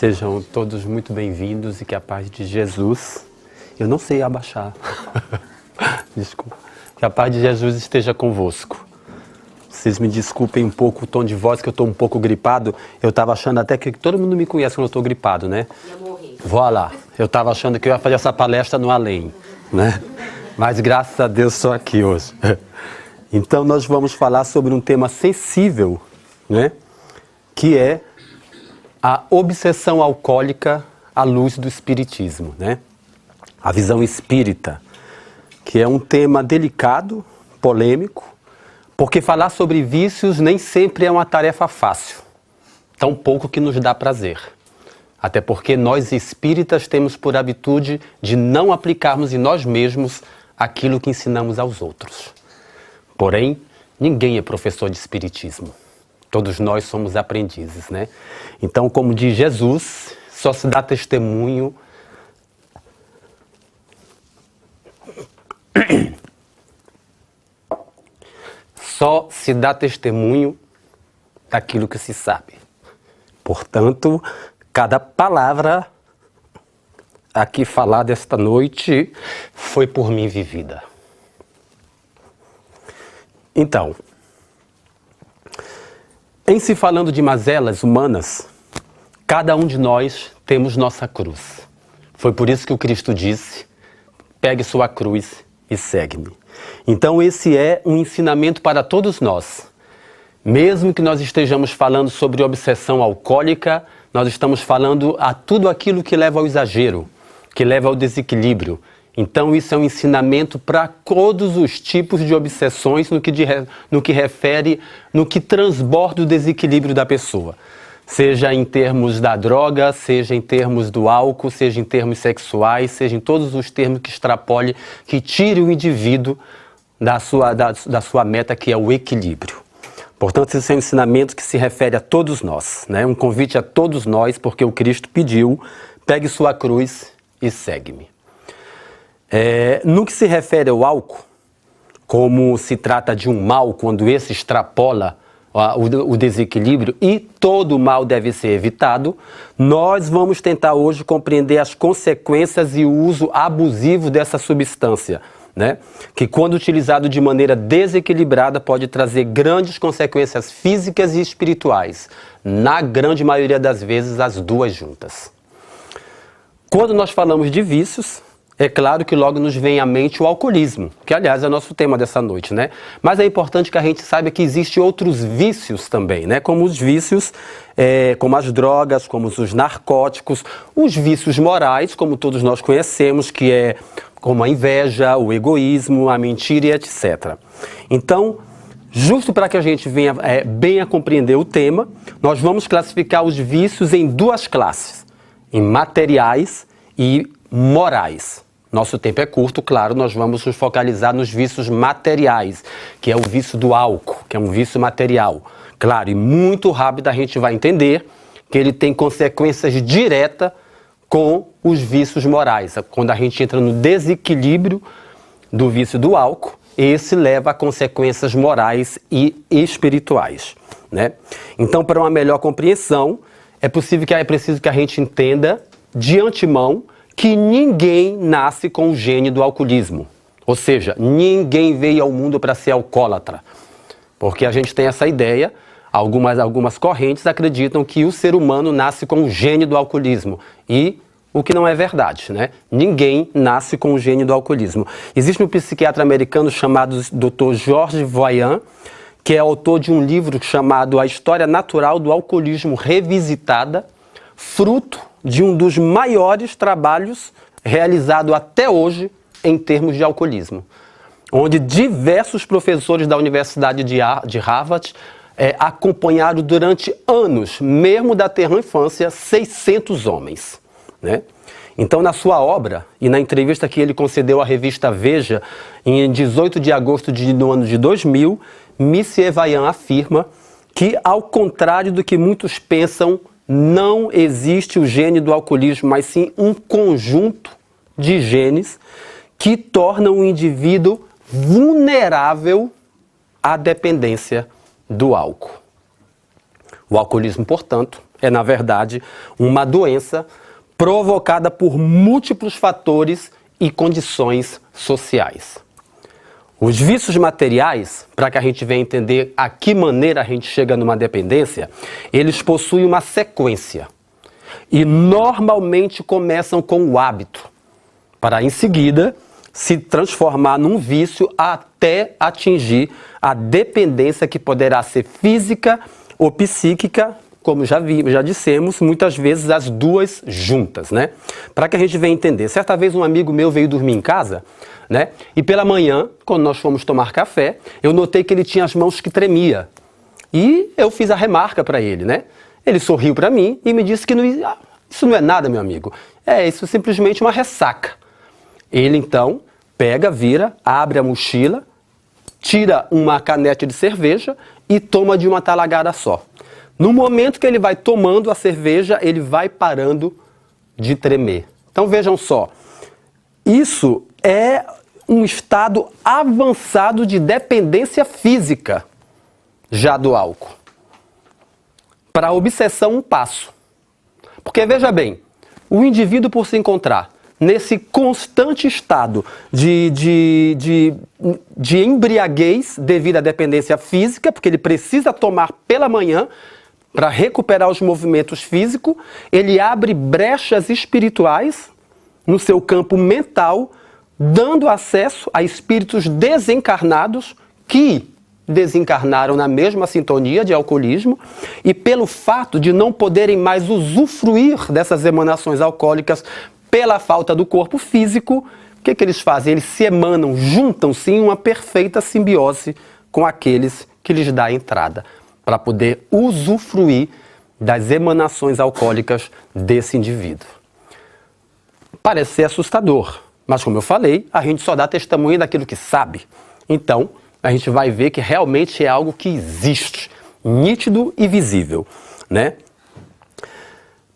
Sejam todos muito bem-vindos e que a paz de Jesus... Eu não sei abaixar. Desculpa. Que a paz de Jesus esteja convosco. Vocês me desculpem um pouco o tom de voz, que eu estou um pouco gripado. Eu estava achando até que todo mundo me conhece quando eu estou gripado, né? Ia morrer. Voilà. Eu estava achando que eu ia fazer essa palestra no além, né? Mas graças a Deus estou aqui hoje. Então nós vamos falar sobre um tema sensível, né? Que é a obsessão alcoólica à luz do espiritismo, né? A visão espírita, que é um tema delicado, polêmico, porque falar sobre vícios nem sempre é uma tarefa fácil, tão pouco que nos dá prazer. Até porque nós espíritas temos por habitude de não aplicarmos em nós mesmos aquilo que ensinamos aos outros. Porém, ninguém é professor de espiritismo. Todos nós somos aprendizes, né? Então, como diz Jesus, só se dá testemunho daquilo que se sabe. Portanto, cada palavra aqui falada esta noite foi por mim vivida. Então, em se falando de mazelas humanas, cada um de nós temos nossa cruz. Foi por isso que o Cristo disse: pegue sua cruz e segue-me. Então esse é um ensinamento para todos nós. Mesmo que nós estejamos falando sobre obsessão alcoólica, nós estamos falando a tudo aquilo que leva ao exagero, que leva ao desequilíbrio. Então isso é um ensinamento para todos os tipos de obsessões no que transborda o desequilíbrio da pessoa. Seja em termos da droga, seja em termos do álcool, seja em termos sexuais, seja em todos os termos que extrapole, que tire o indivíduo da sua meta, que é o equilíbrio. Portanto, esse é um ensinamento que se refere a todos nós, né? Um convite a todos nós, porque o Cristo pediu: pegue sua cruz e segue-me. No que se refere ao álcool, como se trata de um mal, quando esse extrapola o desequilíbrio e todo mal deve ser evitado, nós vamos tentar hoje compreender as consequências e o uso abusivo dessa substância, né? Que quando utilizado de maneira desequilibrada pode trazer grandes consequências físicas e espirituais, na grande maioria das vezes as duas juntas. Quando nós falamos de vícios, é claro que logo nos vem à mente o alcoolismo, que aliás é o nosso tema dessa noite, né? Mas é importante que a gente saiba que existem outros vícios também, né? Como os vícios, como as drogas, como os narcóticos, os vícios morais, como todos nós conhecemos, que é como a inveja, o egoísmo, a mentira e etc. Então, justo para que a gente venha bem a compreender o tema, nós vamos classificar os vícios em duas classes, em materiais e morais. Nosso tempo é curto, claro, nós vamos nos focalizar nos vícios materiais, que é o vício do álcool, que é um vício material. Claro, e muito rápido a gente vai entender que ele tem consequências diretas com os vícios morais. Quando a gente entra no desequilíbrio do vício do álcool, esse leva a consequências morais e espirituais, né? Então, para uma melhor compreensão, é preciso que a gente entenda de antemão que ninguém nasce com o gene do alcoolismo. Ou seja, ninguém veio ao mundo para ser alcoólatra. Porque a gente tem essa ideia, algumas correntes acreditam que o ser humano nasce com o gene do alcoolismo. E o que não é verdade, né? Ninguém nasce com o gene do alcoolismo. Existe um psiquiatra americano chamado Dr. George Vaillant, que é autor de um livro chamado A História Natural do Alcoolismo Revisitada, fruto de um dos maiores trabalhos realizado até hoje em termos de alcoolismo, onde diversos professores da Universidade de Harvard acompanharam durante anos, mesmo da terra infância, 600 homens, né? Então, na sua obra e na entrevista que ele concedeu à revista Veja, em 18 de agosto do ano de 2000, Monsieur Vaillant afirma que, ao contrário do que muitos pensam, não existe o gene do alcoolismo, mas sim um conjunto de genes que tornam o indivíduo vulnerável à dependência do álcool. O alcoolismo, portanto, é, na verdade, uma doença provocada por múltiplos fatores e condições sociais. Os vícios materiais, para que a gente venha entender a que maneira a gente chega numa dependência, eles possuem uma sequência. E normalmente começam com o hábito, para em seguida se transformar num vício até atingir a dependência que poderá ser física ou psíquica, como já dissemos, muitas vezes as duas juntas, né? Para que a gente venha entender. Certa vez um amigo meu veio dormir em casa, né? E pela manhã, quando nós fomos tomar café, eu notei que ele tinha as mãos que tremia. E eu fiz a remarca para ele, né? Ele sorriu para mim e me disse que isso não é nada, meu amigo. Isso é simplesmente uma ressaca. Ele então pega, vira, abre a mochila, tira uma caneta de cerveja e toma de uma talagada só. No momento que ele vai tomando a cerveja, ele vai parando de tremer. Então vejam só, isso é um estado avançado de dependência física já do álcool. Para a obsessão, um passo. Porque veja bem, o indivíduo por se encontrar nesse constante estado de embriaguez devido à dependência física, porque ele precisa tomar pela manhã para recuperar os movimentos físicos, ele abre brechas espirituais no seu campo mental, dando acesso a espíritos desencarnados que desencarnaram na mesma sintonia de alcoolismo e pelo fato de não poderem mais usufruir dessas emanações alcoólicas pela falta do corpo físico, o que eles fazem? Eles se emanam, juntam-se em uma perfeita simbiose com aqueles que lhes dá a entrada, para poder usufruir das emanações alcoólicas desse indivíduo. Parece ser assustador, mas como eu falei, a gente só dá testemunho daquilo que sabe. Então, a gente vai ver que realmente é algo que existe, nítido e visível, né?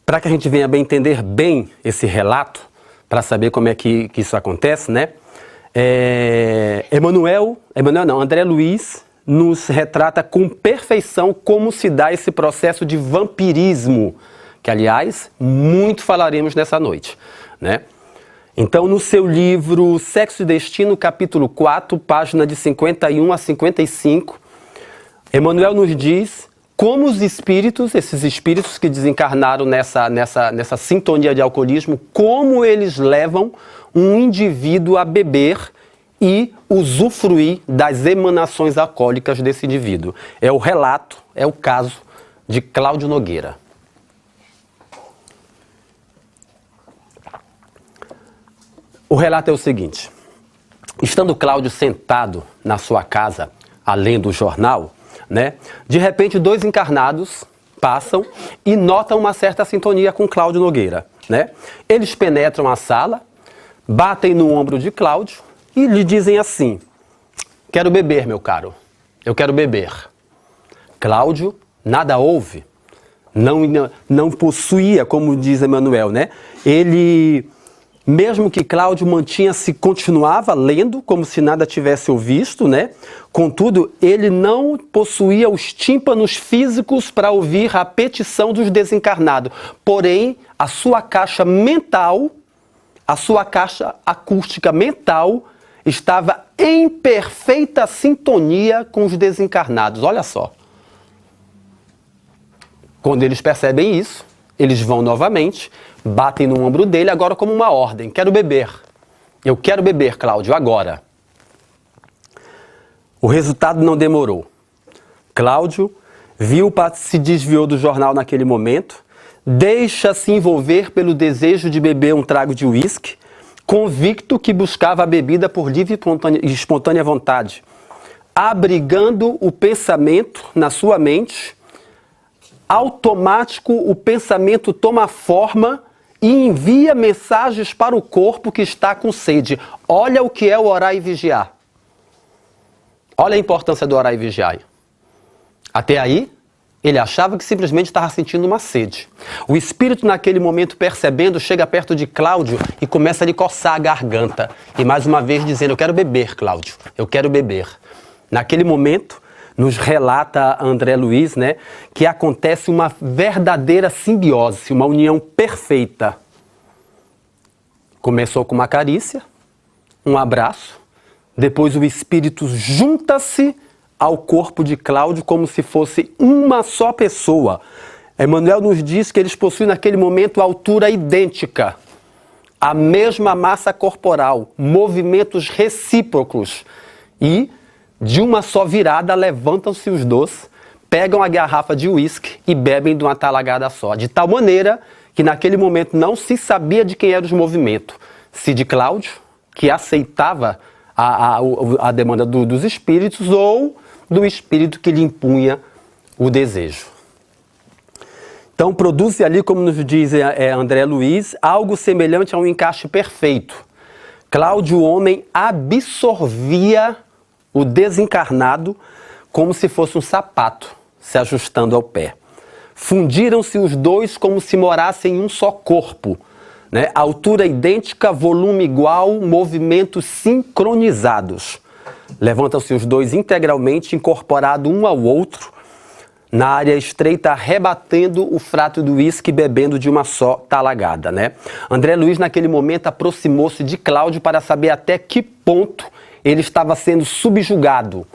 Para que a gente venha bem entender bem esse relato, para saber como é que isso acontece, né? André Luiz nos retrata com perfeição como se dá esse processo de vampirismo, que, aliás, muito falaremos nessa noite, né? Então, no seu livro Sexo e Destino, capítulo 4, página de 51 a 55, Emmanuel nos diz como os espíritos, esses espíritos que desencarnaram nessa sintonia de alcoolismo, como eles levam um indivíduo a beber e usufruir das emanações alcoólicas desse indivíduo. É o relato, é o caso de Cláudio Nogueira. O relato é o seguinte: estando Cláudio sentado na sua casa, lendo o jornal, né, de repente 2 encarnados passam e notam uma certa sintonia com Cláudio Nogueira, né? Eles penetram a sala, batem no ombro de Cláudio e lhe dizem assim: quero beber, meu caro, eu quero beber. Cláudio nada ouve, não possuía, como diz Emmanuel, né? Ele, mesmo que Cláudio continuava lendo, como se nada tivesse ouvido, né? Contudo, ele não possuía os tímpanos físicos para ouvir a petição dos desencarnados. Porém, a sua caixa mental, a sua caixa acústica mental, estava em perfeita sintonia com os desencarnados. Olha só. Quando eles percebem isso, eles vão novamente, batem no ombro dele, agora como uma ordem: quero beber. Eu quero beber, Cláudio, agora. O resultado não demorou. Cláudio se desviou do jornal naquele momento, deixa-se envolver pelo desejo de beber um trago de uísque, convicto que buscava a bebida por livre e espontânea vontade, abrigando o pensamento na sua mente. Automático, o pensamento toma forma e envia mensagens para o corpo que está com sede. Olha o que é o orar e vigiar. Olha a importância do orar e vigiar. Até aí, ele achava que simplesmente estava sentindo uma sede. O espírito, naquele momento, percebendo, chega perto de Cláudio e começa a lhe coçar a garganta. E mais uma vez dizendo: eu quero beber, Cláudio, eu quero beber. Naquele momento, nos relata André Luiz, né, que acontece uma verdadeira simbiose, uma união perfeita. Começou com uma carícia, um abraço, depois o espírito junta-se ao corpo de Cláudio como se fosse uma só pessoa. Emmanuel nos diz que eles possuem naquele momento altura idêntica, a mesma massa corporal, movimentos recíprocos e, de uma só virada, levantam-se os dois, pegam a garrafa de uísque e bebem de uma talagada só, de tal maneira que naquele momento não se sabia de quem era o movimento, se de Cláudio, que aceitava a demanda dos espíritos, ou do espírito que lhe impunha o desejo. Então produz-se ali, como nos diz André Luiz, algo semelhante a um encaixe perfeito. Cláudio, o homem, absorvia o desencarnado como se fosse um sapato se ajustando ao pé. Fundiram-se os dois como se morassem em um só corpo, né? Altura idêntica, volume igual, movimentos sincronizados. Levantam-se os dois integralmente, incorporados um ao outro, na área estreita, rebatendo o frato do uísque, bebendo de uma só talagada, né? André Luiz, naquele momento, aproximou-se de Cláudio para saber até que ponto ele estava sendo subjugado.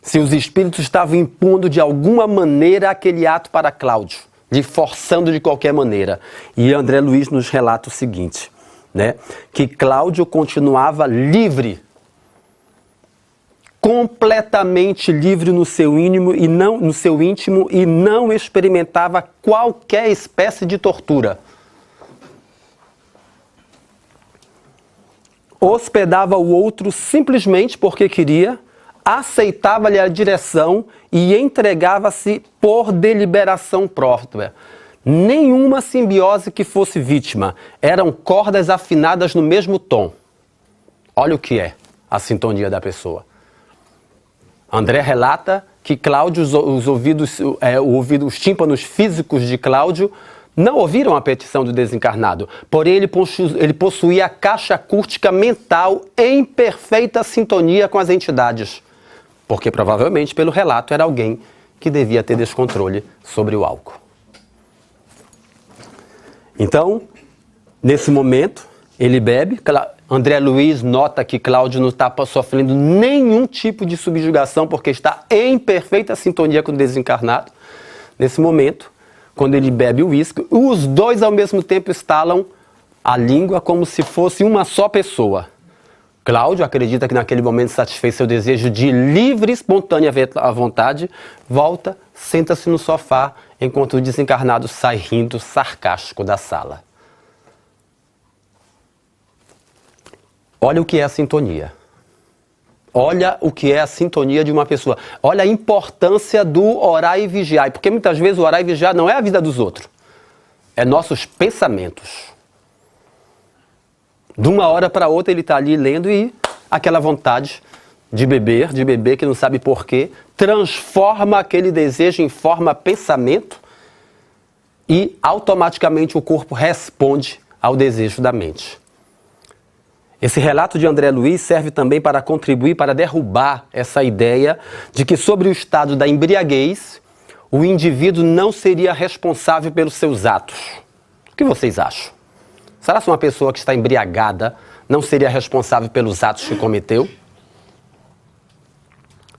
Se os espíritos estavam impondo de alguma maneira aquele ato para Cláudio, lhe forçando de qualquer maneira. E André Luiz nos relata o seguinte, né? Que Cláudio continuava livre, completamente livre no seu íntimo e não experimentava qualquer espécie de tortura. Hospedava o outro simplesmente porque queria, aceitava-lhe a direção e entregava-se por deliberação própria. Nenhuma simbiose que fosse vítima. Eram cordas afinadas no mesmo tom. Olha o que é a sintonia da pessoa. André relata que Cláudio, os tímpanos físicos de Cláudio não ouviram a petição do desencarnado, porém ele possuía a caixa acústica mental em perfeita sintonia com as entidades, porque provavelmente, pelo relato, era alguém que devia ter descontrole sobre o álcool. Então, nesse momento, ele bebe. André Luiz nota que Cláudio não está sofrendo nenhum tipo de subjugação, porque está em perfeita sintonia com o desencarnado. Nesse momento, quando ele bebe o uísque, os dois ao mesmo tempo estalam a língua como se fosse uma só pessoa. Cláudio acredita que naquele momento satisfez seu desejo de livre e espontânea vontade, volta, senta-se no sofá, enquanto o desencarnado sai rindo sarcástico da sala. Olha o que é a sintonia. Olha o que é a sintonia de uma pessoa. Olha a importância do orar e vigiar. Porque muitas vezes o orar e vigiar não é a vida dos outros. É nossos pensamentos. De uma hora para outra ele está ali lendo e aquela vontade de beber que não sabe porquê, transforma aquele desejo em forma pensamento e automaticamente o corpo responde ao desejo da mente. Esse relato de André Luiz serve também para contribuir para derrubar essa ideia de que sobre o estado da embriaguez, o indivíduo não seria responsável pelos seus atos. O que vocês acham? Será que uma pessoa que está embriagada não seria responsável pelos atos que cometeu?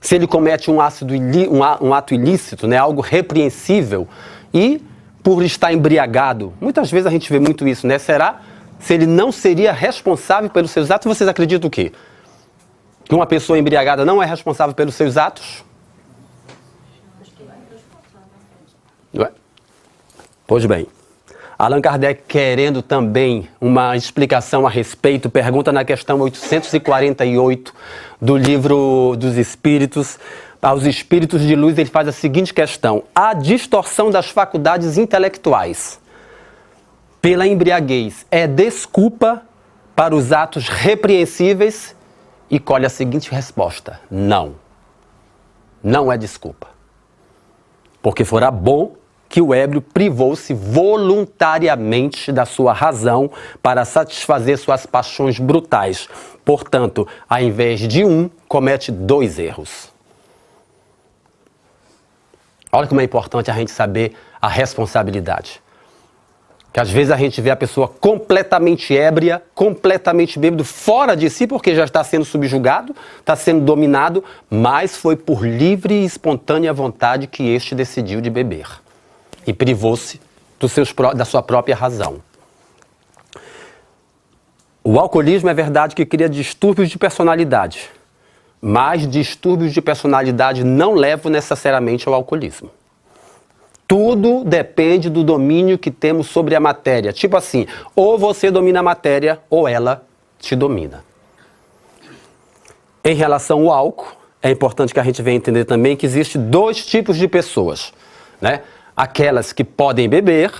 Se ele comete um ato ilícito, né, algo repreensível, e por estar embriagado, muitas vezes a gente vê muito isso, né? Se ele não seria responsável pelos seus atos, vocês acreditam o quê? Que uma pessoa embriagada não é responsável pelos seus atos? Não é? Pois bem, Allan Kardec, querendo também uma explicação a respeito, pergunta na questão 848 do Livro dos Espíritos. Aos espíritos de luz ele faz a seguinte questão: a distorção das faculdades intelectuais pela embriaguez é desculpa para os atos repreensíveis? E colhe a seguinte resposta: não. Não é desculpa. Porque fora bom que o ébrio privou-se voluntariamente da sua razão para satisfazer suas paixões brutais. Portanto, ao invés de um, comete dois erros. Olha como é importante a gente saber a responsabilidade. Que às vezes a gente vê a pessoa completamente ébria, completamente bêbado, fora de si, porque já está sendo subjugado, está sendo dominado, mas foi por livre e espontânea vontade que este decidiu de beber. E privou-se da sua própria razão. O alcoolismo é verdade que cria distúrbios de personalidade, mas distúrbios de personalidade não levam necessariamente ao alcoolismo. Tudo depende do domínio que temos sobre a matéria. Tipo assim, ou você domina a matéria, ou ela te domina. Em relação ao álcool, é importante que a gente venha entender também que existe dois tipos de pessoas, né? Aquelas que podem beber,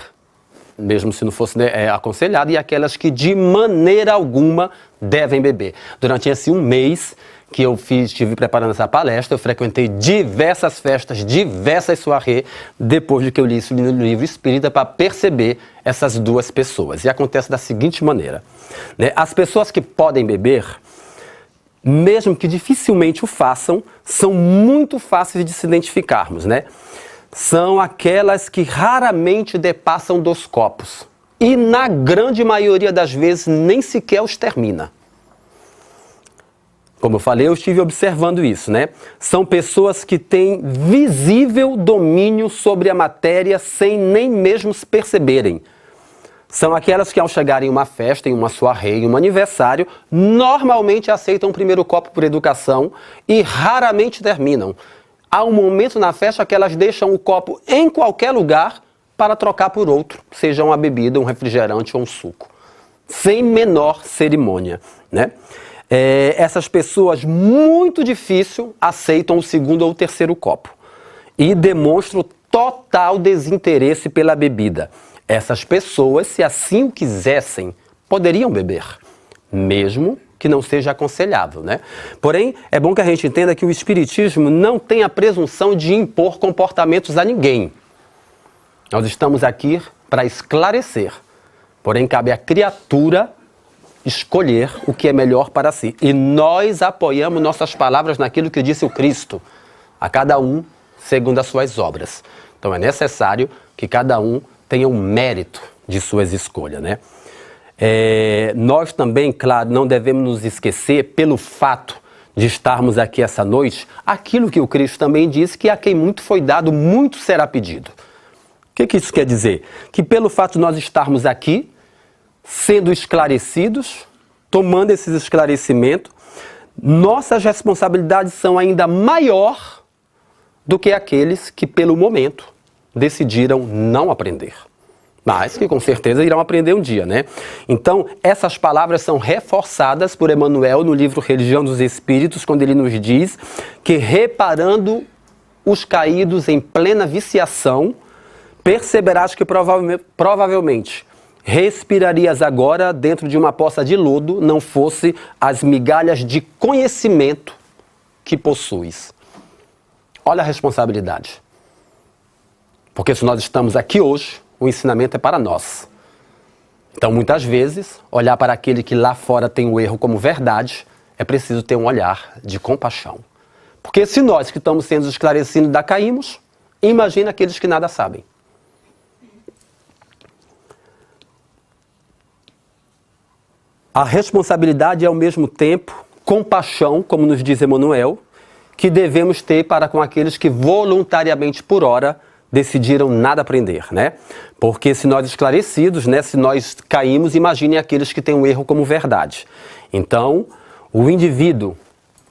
mesmo se não fosse aconselhado, e aquelas que de maneira alguma devem beber. Durante esse um mês que eu estive preparando essa palestra, eu frequentei diversas festas, diversas soirées, depois de que eu li isso no livro Espírita, para perceber essas duas pessoas. E acontece da seguinte maneira, né? As pessoas que podem beber, mesmo que dificilmente o façam, são muito fáceis de se identificarmos, né? São aquelas que raramente depassam dos copos. E na grande maioria das vezes nem sequer os termina. Como eu falei, eu estive observando isso, né? São pessoas que têm visível domínio sobre a matéria sem nem mesmo se perceberem. São aquelas que ao chegarem em uma festa, em uma soirée, em um aniversário, normalmente aceitam o primeiro copo por educação e raramente terminam. Há um momento na festa que elas deixam o copo em qualquer lugar para trocar por outro, seja uma bebida, um refrigerante ou um suco. Sem menor cerimônia, né? Essas pessoas, muito difícil, aceitam o segundo ou o terceiro copo e demonstram total desinteresse pela bebida. Essas pessoas, se assim o quisessem, poderiam beber, mesmo que não seja aconselhável, né? Porém, é bom que a gente entenda que o Espiritismo não tem a presunção de impor comportamentos a ninguém. Nós estamos aqui para esclarecer, porém cabe à criatura escolher o que é melhor para si. E nós apoiamos nossas palavras naquilo que disse o Cristo, a cada um segundo as suas obras. Então é necessário que cada um tenha um mérito de suas escolhas, né? Nós também, claro, não devemos nos esquecer, pelo fato de estarmos aqui essa noite, aquilo que o Cristo também disse, que a quem muito foi dado, muito será pedido. O que isso quer dizer? Que pelo fato de nós estarmos aqui, sendo esclarecidos, tomando esses esclarecimentos, nossas responsabilidades são ainda maior do que aqueles que, pelo momento, decidiram não aprender. Mas que com certeza irão aprender um dia, né? Então, essas palavras são reforçadas por Emmanuel no livro Religião dos Espíritos, quando ele nos diz que, reparando os caídos em plena viciação, perceberás que provavelmente respirarias agora dentro de uma poça de lodo, não fosse as migalhas de conhecimento que possuis. Olha a responsabilidade. Porque se nós estamos aqui hoje, o ensinamento é para nós. Então, muitas vezes, olhar para aquele que lá fora tem o erro como verdade, é preciso ter um olhar de compaixão. Porque se nós que estamos sendo esclarecidos ainda caímos, imagina aqueles que nada sabem. A responsabilidade é ao mesmo tempo compaixão, como nos diz Emmanuel, que devemos ter para com aqueles que voluntariamente, por hora, decidiram nada aprender, né? Porque se nós esclarecidos, né, se nós caímos, imaginem aqueles que têm o erro como verdade. Então, o indivíduo,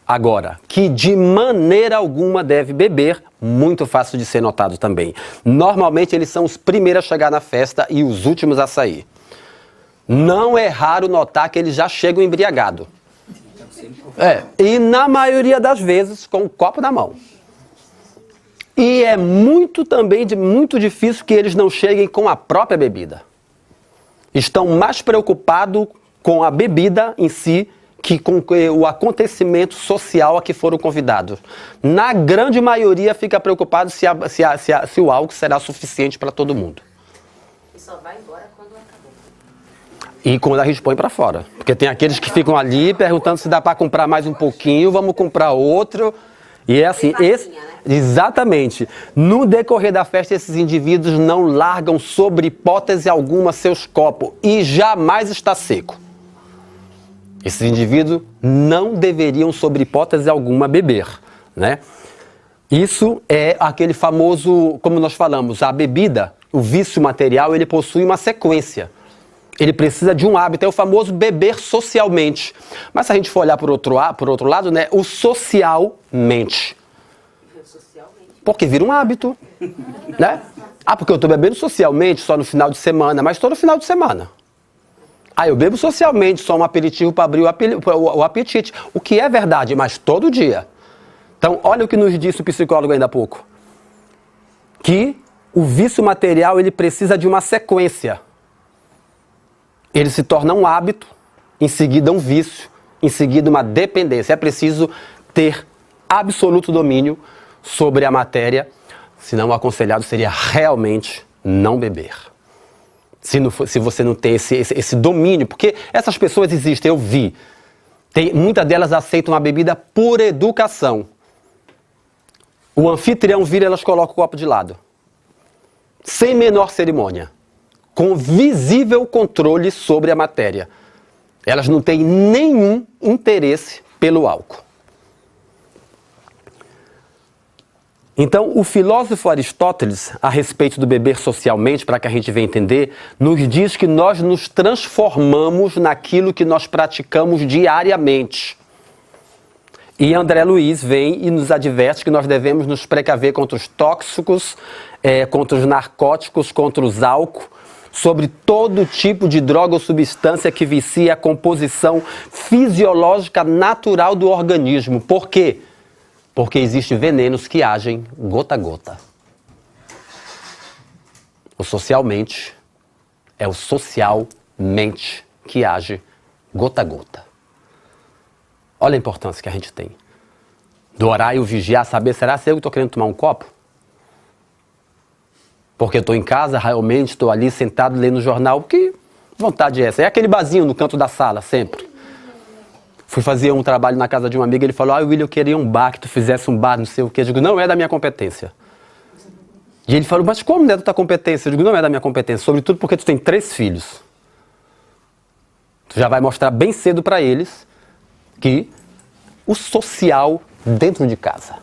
agora, que de maneira alguma deve beber, muito fácil de ser notado também. Normalmente eles são os primeiros a chegar na festa e os últimos a sair. Não é raro notar que eles já chegam embriagados. E na maioria das vezes com o copo na mão. E é muito difícil que eles não cheguem com a própria bebida. Estão mais preocupados com a bebida em si que com o acontecimento social a que foram convidados. Na grande maioria fica preocupado se o álcool será suficiente para todo mundo. E só vai embora quando acabou. E quando a gente põe para fora. Porque tem aqueles que ficam ali perguntando se dá para comprar mais um pouquinho, vamos comprar outro. E é assim, exatamente. No decorrer da festa, esses indivíduos não largam sobre hipótese alguma seus copos e jamais está seco. Esses indivíduos não deveriam, sobre hipótese alguma, beber, né? Isso é aquele famoso, como nós falamos, a bebida, o vício material, ele possui uma sequência. Ele precisa de um hábito, é o famoso beber socialmente. Mas se a gente for olhar por outro lado, né, o socialmente. Porque vira um hábito, né? Ah, porque eu estou bebendo socialmente só no final de semana, mas todo final de semana. Ah, eu bebo socialmente, só um aperitivo para abrir o apetite. O que é verdade, mas todo dia. Então, olha o que nos disse o psicólogo ainda há pouco. Que o vício material, ele precisa de uma sequência. Ele se torna um hábito, em seguida um vício, em seguida uma dependência. É preciso ter absoluto domínio sobre a matéria, senão o aconselhado seria realmente não beber. Se você não tem esse domínio, porque essas pessoas existem, eu vi. Muitas delas aceitam a bebida por educação. O anfitrião vira e elas colocam o copo de lado. Sem menor cerimônia. Com visível controle sobre a matéria. Elas não têm nenhum interesse pelo álcool. Então, o filósofo Aristóteles, a respeito do beber socialmente, para que a gente venha entender, nos diz que nós nos transformamos naquilo que nós praticamos diariamente. E André Luiz vem e nos adverte que nós devemos nos precaver contra os tóxicos, contra os narcóticos, contra os álcool, sobre todo tipo de droga ou substância que vicia a composição fisiológica natural do organismo. Por quê? Porque existem venenos que agem gota a gota. O socialmente é o socialmente que age gota a gota. Olha a importância que a gente tem. Do orar e o vigiar, saber, será que eu estou querendo tomar um copo? Porque eu estou em casa, realmente estou ali sentado lendo o jornal, que vontade é essa? É aquele barzinho no canto da sala, sempre. Fui fazer um trabalho na casa de um amigo, ele falou, William, eu queria um bar, que tu fizesse um bar, não sei o quê. Eu digo, não é da minha competência. E ele falou, mas como não é da tua competência? Eu digo, não é da minha competência, sobretudo porque tu tem 3 filhos. Tu já vai mostrar bem cedo para eles que o social dentro de casa.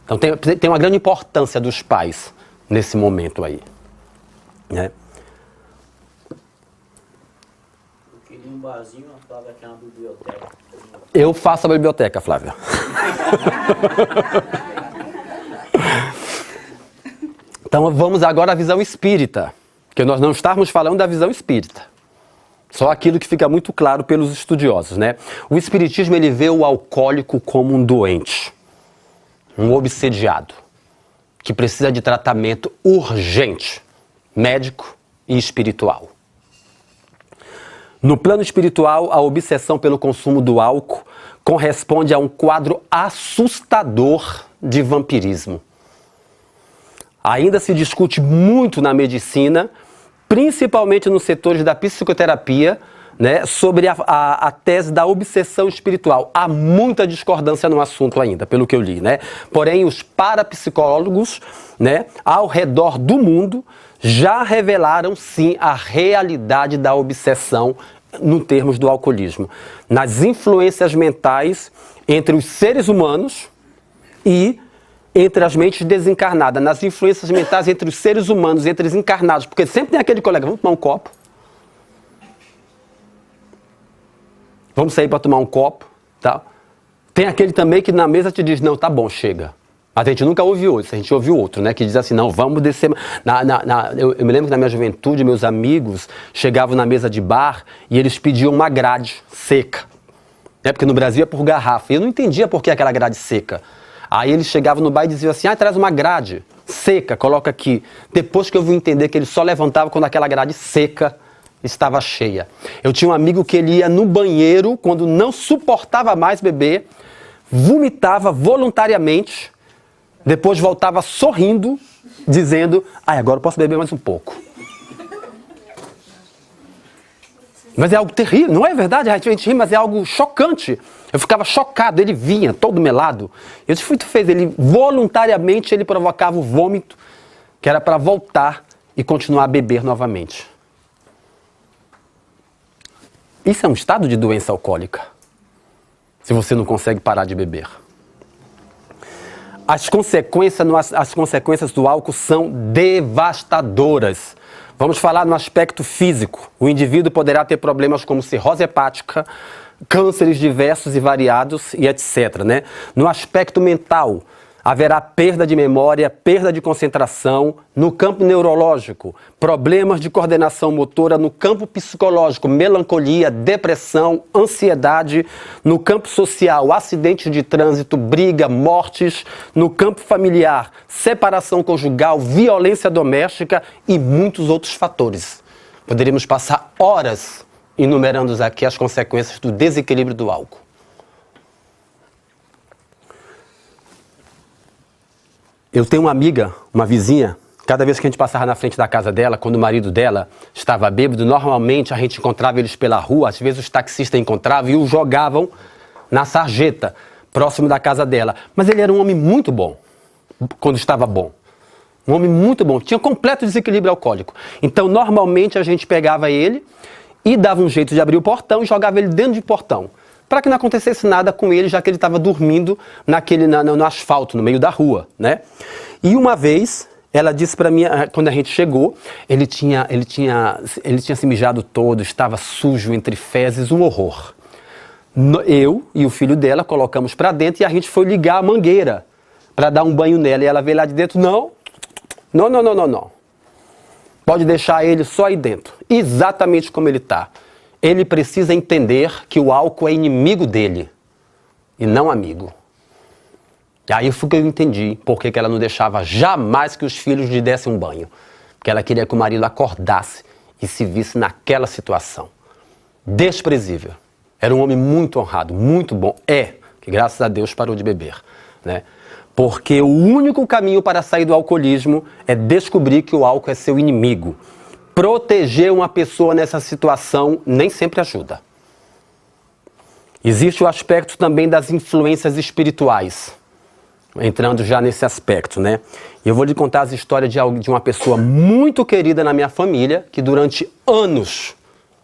Então tem uma grande importância dos pais nesse momento aí, né? Um barzinho, a Flávia quer uma biblioteca. Eu faço a biblioteca, Flávia. Então vamos agora à visão espírita, que nós não estamos falando da visão espírita. Só aquilo que fica muito claro pelos estudiosos, né? O espiritismo, ele vê o alcoólico como um doente, um obsediado, que precisa de tratamento urgente, médico e espiritual. No plano espiritual, a obsessão pelo consumo do álcool corresponde a um quadro assustador de vampirismo. Ainda se discute muito na medicina, principalmente nos setores da psicoterapia, né, sobre a tese da obsessão espiritual. Há muita discordância no assunto ainda, pelo que eu li, né? Porém, os parapsicólogos, né, ao redor do mundo já revelaram, sim, a realidade da obsessão no termos do alcoolismo. Nas influências mentais entre os seres humanos e entre as mentes desencarnadas. Nas influências mentais entre os seres humanos e entre os encarnados. Porque sempre tem aquele colega, vamos tomar um copo? Vamos sair para tomar um copo, tá? Tem aquele também que na mesa te diz, não, tá bom, chega. Mas a gente nunca ouve isso, a gente ouve outro, né? Que diz assim, não, vamos descer. Eu me lembro que na minha juventude, meus amigos chegavam na mesa de bar e eles pediam uma grade seca. Né? Porque no Brasil é por garrafa. E eu não entendia por que aquela grade seca. Aí eles chegavam no bar e diziam assim, traz uma grade seca, coloca aqui. Depois que eu vou entender que ele só levantava quando aquela grade seca estava cheia. Eu tinha um amigo que ele ia no banheiro quando não suportava mais beber, vomitava voluntariamente, depois voltava sorrindo, dizendo, agora eu posso beber mais um pouco. Mas é algo terrível, não é verdade? A gente ri, mas é algo chocante. Eu ficava chocado, ele vinha todo melado. Eu disse, tu fez? Ele voluntariamente ele provocava o vômito, que era para voltar e continuar a beber novamente. Isso é um estado de doença alcoólica, se você não consegue parar de beber. As consequências do álcool são devastadoras. Vamos falar no aspecto físico. O indivíduo poderá ter problemas como cirrose hepática, cânceres diversos e variados e etc. Né? No aspecto mental, haverá perda de memória, perda de concentração. No campo neurológico, problemas de coordenação motora. No campo psicológico, melancolia, depressão, ansiedade. No campo social, acidentes de trânsito, briga, mortes. No campo familiar, separação conjugal, violência doméstica e muitos outros fatores. Poderíamos passar horas enumerando aqui as consequências do desequilíbrio do álcool. Eu tenho uma amiga, uma vizinha, cada vez que a gente passava na frente da casa dela, quando o marido dela estava bêbado, normalmente a gente encontrava eles pela rua, às vezes os taxistas encontravam e o jogavam na sarjeta, próximo da casa dela. Mas ele era um homem muito bom, quando estava bom. Um homem muito bom, tinha completo desequilíbrio alcoólico. Então, normalmente a gente pegava ele e dava um jeito de abrir o portão e jogava ele dentro do portão, para que não acontecesse nada com ele, já que ele estava dormindo no asfalto, no meio da rua, né? E uma vez, ela disse para mim, quando a gente chegou, ele tinha se mijado todo, estava sujo entre fezes, um horror. Eu e o filho dela colocamos para dentro e a gente foi ligar a mangueira para dar um banho nela. E ela veio lá de dentro, não. Pode deixar ele só aí dentro, exatamente como ele está. Ele precisa entender que o álcool é inimigo dele e não amigo. E aí foi que eu entendi por que ela não deixava jamais que os filhos lhe dessem um banho. Porque ela queria que o marido acordasse e se visse naquela situação. Desprezível. Era um homem muito honrado, muito bom. Que graças a Deus parou de beber, né? Porque o único caminho para sair do alcoolismo é descobrir que o álcool é seu inimigo. Proteger uma pessoa nessa situação nem sempre ajuda. Existe o aspecto também das influências espirituais. Entrando já nesse aspecto, né? E eu vou lhe contar as histórias de uma pessoa muito querida na minha família, que durante anos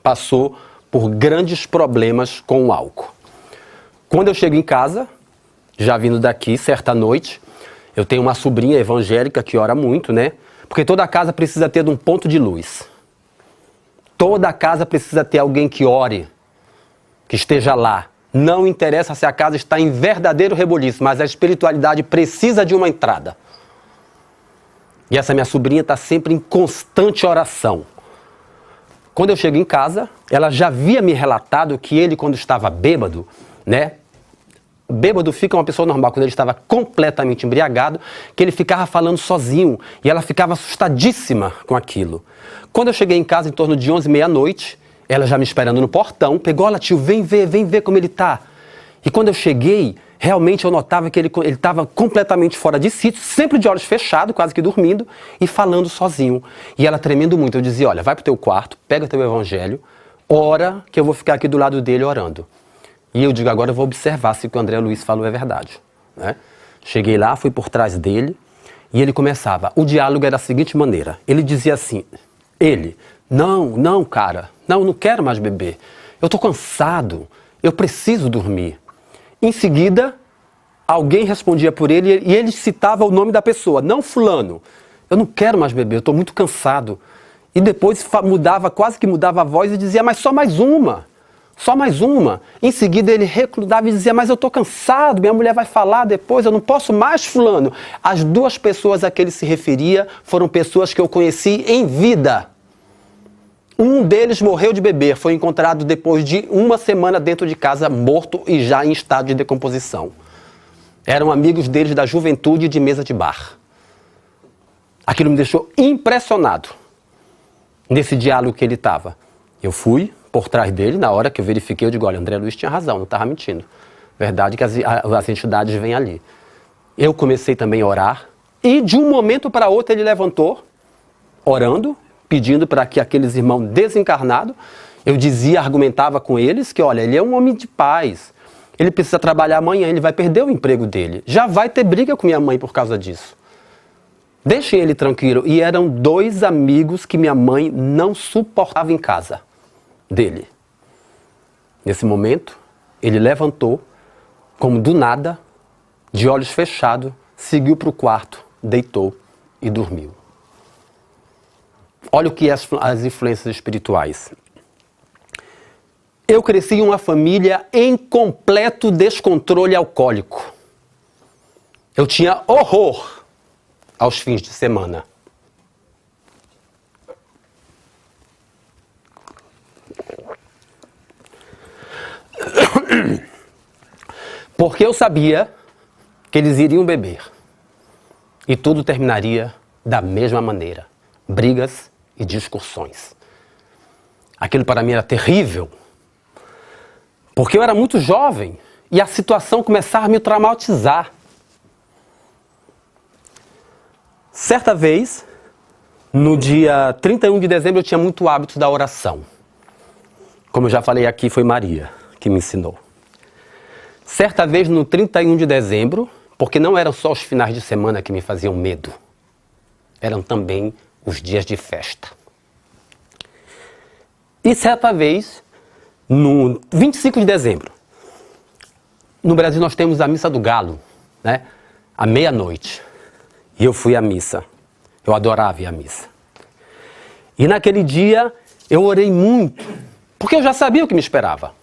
passou por grandes problemas com o álcool. Quando eu chego em casa, já vindo daqui, certa noite, eu tenho uma sobrinha evangélica que ora muito, né? Porque toda casa precisa ter um ponto de luz. Toda casa precisa ter alguém que ore, que esteja lá. Não interessa se a casa está em verdadeiro reboliço, mas a espiritualidade precisa de uma entrada. E essa minha sobrinha está sempre em constante oração. Quando eu chego em casa, ela já havia me relatado que ele, quando estava bêbado, né? Bêbado fica uma pessoa normal, quando ele estava completamente embriagado, que ele ficava falando sozinho e ela ficava assustadíssima com aquilo. Quando eu cheguei em casa em torno de 11, meia-noite, ela já me esperando no portão, pegou, olha tio, vem ver como ele tá. E quando eu cheguei, realmente eu notava que ele estava completamente fora de si, sempre de olhos fechados, quase que dormindo, e falando sozinho. E ela tremendo muito, eu dizia, olha, vai pro teu quarto, pega teu evangelho, ora que eu vou ficar aqui do lado dele orando. E eu digo, agora eu vou observar se o que o André Luiz falou é verdade, né? Cheguei lá, fui por trás dele, e ele começava, o diálogo era da seguinte maneira, ele dizia assim, não, cara, não quero mais beber, eu tô cansado, eu preciso dormir. Em seguida, alguém respondia por ele e ele citava o nome da pessoa, não fulano, eu não quero mais beber, eu tô muito cansado. E depois quase que mudava a voz e dizia, mas só mais uma. Em seguida ele recludava e dizia, mas eu tô cansado, minha mulher vai falar depois, eu não posso mais fulano. As duas pessoas a que ele se referia foram pessoas que eu conheci em vida. Um deles morreu de beber, foi encontrado depois de uma semana dentro de casa, morto e já em estado de decomposição. Eram amigos deles da juventude de mesa de bar. Aquilo me deixou impressionado nesse diálogo que ele estava. Eu fui por trás dele, na hora que eu verifiquei, eu digo, olha, André Luiz tinha razão, não estava mentindo. Verdade que as entidades vêm ali. Eu comecei também a orar, e de um momento para outro ele levantou, orando, pedindo para que aqueles irmãos desencarnados Eu dizia, argumentava com eles que, olha, ele é um homem de paz. Ele precisa trabalhar amanhã, ele vai perder o emprego dele. Já vai ter briga com minha mãe por causa disso. Deixem ele tranquilo. E eram 2 amigos que minha mãe não suportava em casa dele. Nesse momento, ele levantou, como do nada, de olhos fechados, seguiu para o quarto, deitou e dormiu. Olha o que é as influências espirituais. Eu cresci em uma família em completo descontrole alcoólico. Eu tinha horror aos fins de semana. Porque eu sabia que eles iriam beber. E tudo terminaria da mesma maneira. Brigas e discussões. Aquilo para mim era terrível. Porque eu era muito jovem e a situação começava a me traumatizar. Certa vez, no dia 31 de dezembro, eu tinha muito hábito da oração. Como eu já falei aqui, foi Maria que me ensinou. Certa vez, no 31 de dezembro, porque não eram só os finais de semana que me faziam medo, eram também os dias de festa. E certa vez, no 25 de dezembro, no Brasil nós temos a Missa do Galo, né? À meia-noite. E eu fui à missa. Eu adorava ir à missa. E naquele dia eu orei muito, porque eu já sabia o que me esperava.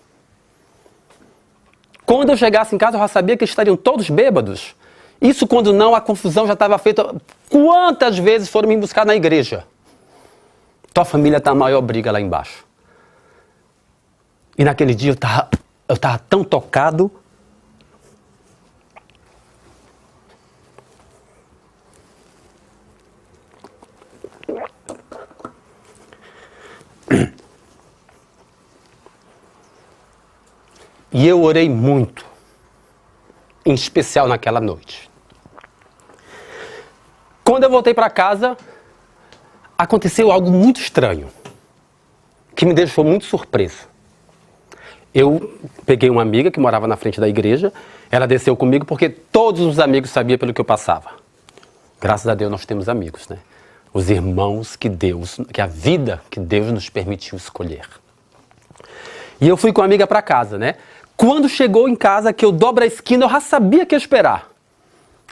Quando eu chegasse em casa eu já sabia que estariam todos bêbados. Isso quando não, a confusão já estava feita. Quantas vezes foram me buscar na igreja? Tua família está a maior briga lá embaixo. E naquele dia eu estava tão tocado. E eu orei muito, em especial naquela noite. Quando eu voltei para casa, aconteceu algo muito estranho, que me deixou muito surpreso. Eu peguei uma amiga que morava na frente da igreja, ela desceu comigo porque todos os amigos sabiam pelo que eu passava. Graças a Deus nós temos amigos, né? Os irmãos que a vida que Deus nos permitiu escolher. E eu fui com a amiga para casa, né? Quando chegou em casa, que eu dobro a esquina, eu já sabia o que esperar.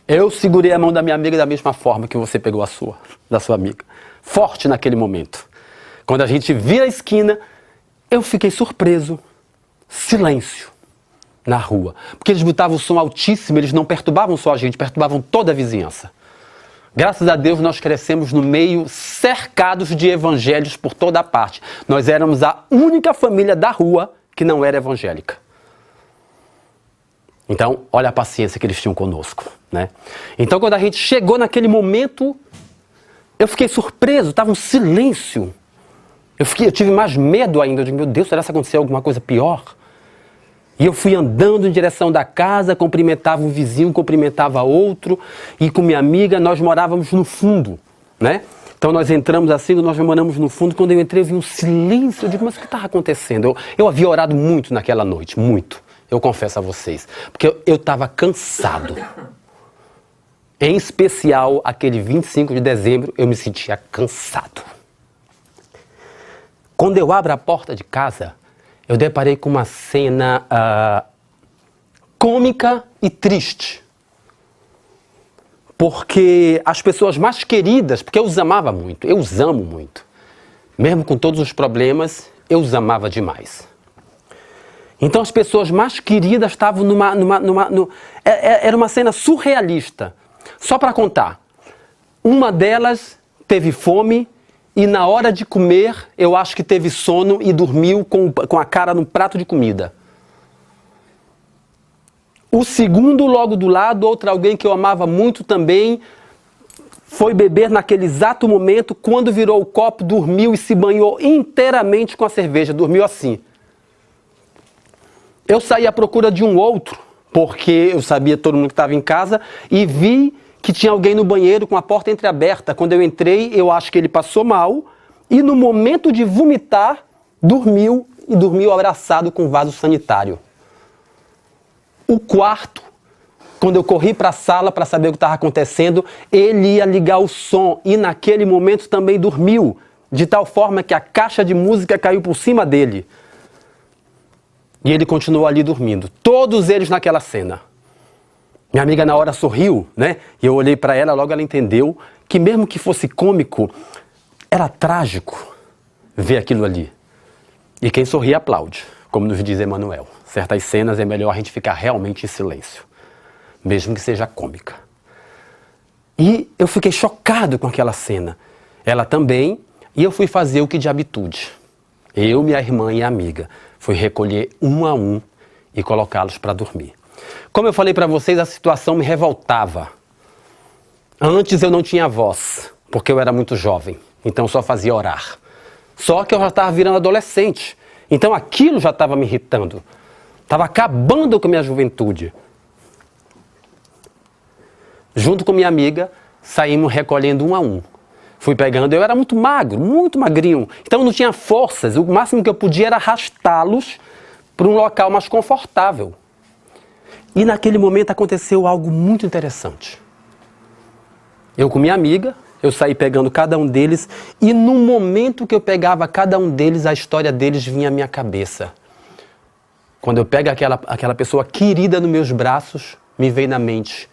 Eu segurei a mão da minha amiga da mesma forma que você pegou da sua amiga. Forte naquele momento. Quando a gente vira a esquina, eu fiquei surpreso. Silêncio na rua. Porque eles botavam o som altíssimo, eles não perturbavam só a gente, perturbavam toda a vizinhança. Graças a Deus nós crescemos no meio cercados de evangelhos por toda a parte. Nós éramos a única família da rua que não era evangélica. Então, olha a paciência que eles tinham conosco, né? Então, quando a gente chegou naquele momento, eu fiquei surpreso, estava um silêncio. Eu tive mais medo ainda. Eu digo, meu Deus, será que aconteceu alguma coisa pior? E eu fui andando em direção da casa, cumprimentava um vizinho, cumprimentava outro, e com minha amiga nós morávamos no fundo, né? Então nós entramos assim, nós moramos no fundo. Quando eu entrei, eu vi um silêncio. Eu digo, mas o que estava acontecendo? Eu havia orado muito naquela noite, muito. Eu confesso a vocês. Porque eu estava cansado. Em especial, aquele 25 de dezembro, eu me sentia cansado. Quando eu abro a porta de casa, eu deparei com uma cena cômica e triste. Porque as pessoas mais queridas, porque eu os amava muito, eu os amo muito. Mesmo com todos os problemas, eu os amava demais. Então as pessoas mais queridas estavam era uma cena surrealista. Só para contar, uma delas teve fome e na hora de comer, eu acho que teve sono e dormiu com a cara num prato de comida. O segundo, logo do lado, alguém que eu amava muito também, foi beber naquele exato momento, quando virou o copo, dormiu e se banhou inteiramente com a cerveja, dormiu assim. Eu saí à procura de um outro, porque eu sabia todo mundo que estava em casa, e vi que tinha alguém no banheiro com a porta entreaberta. Quando eu entrei, eu acho que ele passou mal, e no momento de vomitar, dormiu e dormiu abraçado com um vaso sanitário. O quarto, quando eu corri para a sala para saber o que estava acontecendo, ele ia ligar o som e naquele momento também dormiu, de tal forma que a caixa de música caiu por cima dele. E ele continuou ali dormindo. Todos eles naquela cena. Minha amiga na hora sorriu, né? E eu olhei para ela, logo ela entendeu que mesmo que fosse cômico, era trágico ver aquilo ali. E quem sorri aplaude, como nos diz Emmanuel. Certas cenas é melhor a gente ficar realmente em silêncio, mesmo que seja cômica. E eu fiquei chocado com aquela cena. Ela também, e eu fui fazer o que de habitude. Eu, minha irmã e a amiga, fui recolher um a um e colocá-los para dormir. Como eu falei para vocês, a situação me revoltava. Antes eu não tinha voz, porque eu era muito jovem, então só fazia orar. Só que eu já estava virando adolescente, então aquilo já estava me irritando. Estava acabando com a minha juventude. Junto com minha amiga, saímos recolhendo um a um. Fui pegando, eu era muito magro, muito magrinho, então eu não tinha forças. O máximo que eu podia era arrastá-los para um local mais confortável. E naquele momento aconteceu algo muito interessante. Eu com minha amiga, eu saí pegando cada um deles e no momento que eu pegava cada um deles, a história deles vinha à minha cabeça. Quando eu pego aquela pessoa querida nos meus braços, me veio na mente,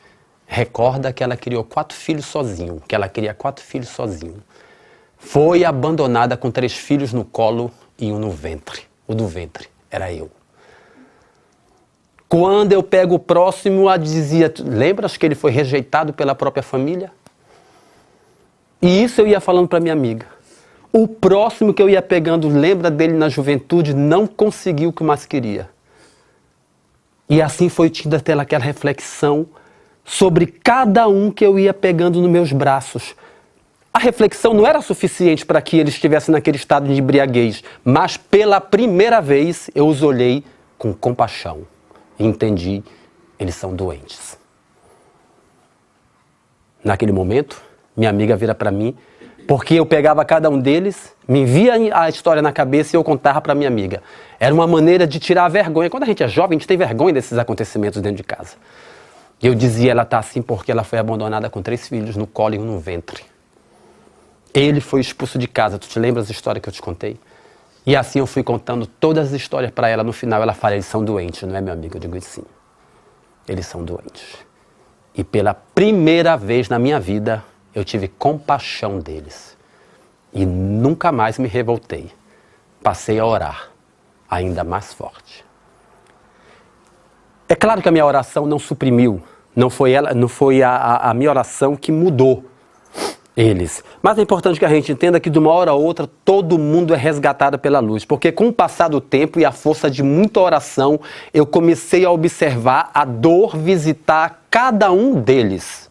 recorda que ela criou 4 filhos sozinho, que ela queria 4 filhos sozinho. Foi abandonada com 3 filhos no colo e um no ventre. O do ventre era eu. Quando eu pego o próximo, ela dizia, lembras que ele foi rejeitado pela própria família? E isso eu ia falando para minha amiga. O próximo que eu ia pegando, lembra dele na juventude, não conseguiu o que mais queria. E assim foi tido até aquela reflexão sobre cada um que eu ia pegando nos meus braços. A reflexão não era suficiente para que eles estivessem naquele estado de embriaguez, mas pela primeira vez eu os olhei com compaixão e entendi, eles são doentes. Naquele momento, minha amiga vira para mim, porque eu pegava cada um deles, me via a história na cabeça e eu contava para minha amiga. Era uma maneira de tirar a vergonha. Quando a gente é jovem, a gente tem vergonha desses acontecimentos dentro de casa. Eu dizia, ela está assim porque ela foi abandonada com 3 filhos no colo e um no ventre. Ele foi expulso de casa. Tu te lembras da história que eu te contei? E assim eu fui contando todas as histórias para ela. No final ela fala, eles são doentes, não é, meu amigo? Eu digo, sim. Eles são doentes. E pela primeira vez na minha vida, eu tive compaixão deles. E nunca mais me revoltei. Passei a orar, ainda mais forte. É claro que a minha oração não suprimiu, não foi a minha oração que mudou eles. Mas é importante que a gente entenda que de uma hora a outra todo mundo é resgatado pela luz. Porque com o passar do tempo e a força de muita oração, eu comecei a observar a dor visitar cada um deles.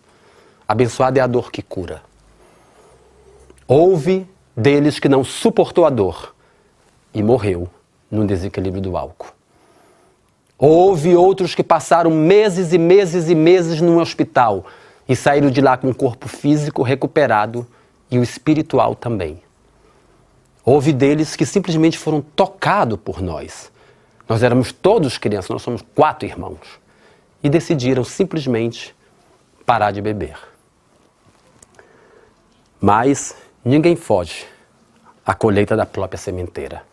Abençoada é a dor que cura. Houve deles que não suportou a dor e morreu no desequilíbrio do álcool. Houve outros que passaram meses e meses e meses no hospital e saíram de lá com o corpo físico recuperado e o espiritual também. Houve deles que simplesmente foram tocados por nós. Nós éramos todos crianças, nós somos 4 irmãos. E decidiram simplesmente parar de beber. Mas ninguém foge à colheita da própria sementeira.